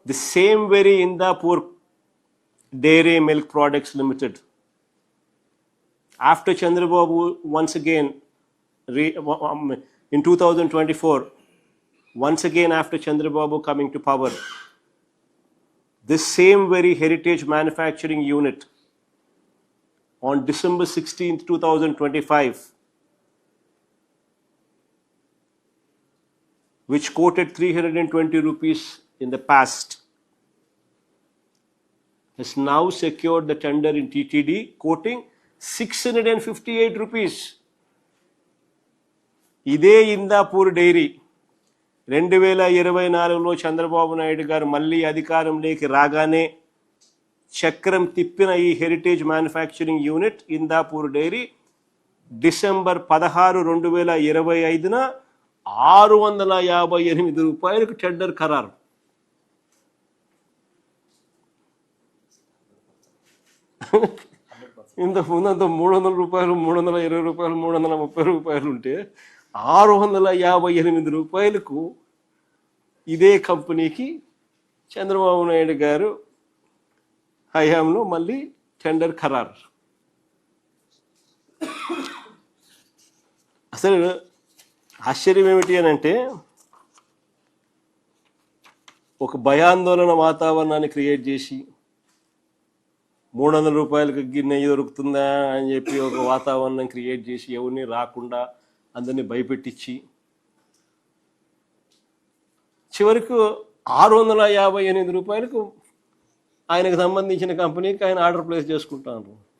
The same very Indapur Dairy Milk Products Limited. After Chandrababu once again, in 2024, once again after Chandrababu coming to power, this same very heritage manufacturing unit on December 16th, 2025, which quoted 320 rupees in the past, has now secured the tender in TTD, quoting 658 rupees. ఇదే Indapur dairy 2024లో చంద్రబాబు నాయుడు గారు మళ్ళీ అధికారంలోకి రాగానే చక్రం తిప్పిన ఈ heritage manufacturing unit Indapur dairy December 16, 2025న 658 రూపాయలకు టెండర్ ఖరారు. ఇంతకు ముందంత 300 రూపాయలు, 320 రూపాయలు, 330 రూపాయలు ఉంటే 658 రూపాయలకు ఇదే కంపెనీకి చంద్రబాబు నాయుడు గారు హయాంలో మళ్ళీ టెండర్ ఖరారు. అసలు ఆశ్చర్యం ఏమిటి అని అంటే, ఒక భయాందోళన వాతావరణాన్ని క్రియేట్ చేసి 300 రూపాయలకి నెయ్యి దొరుకుతుందా అని చెప్పి ఒక వాతావరణం క్రియేట్ చేసి ఎవరిని రాకుండా అందరినీ భయపెట్టించి చివరికి 658 రూపాయలకు ఆయనకు సంబంధించిన కంపెనీకి ఆయన ఆర్డర్ ప్లేస్ చేసుకుంటారు.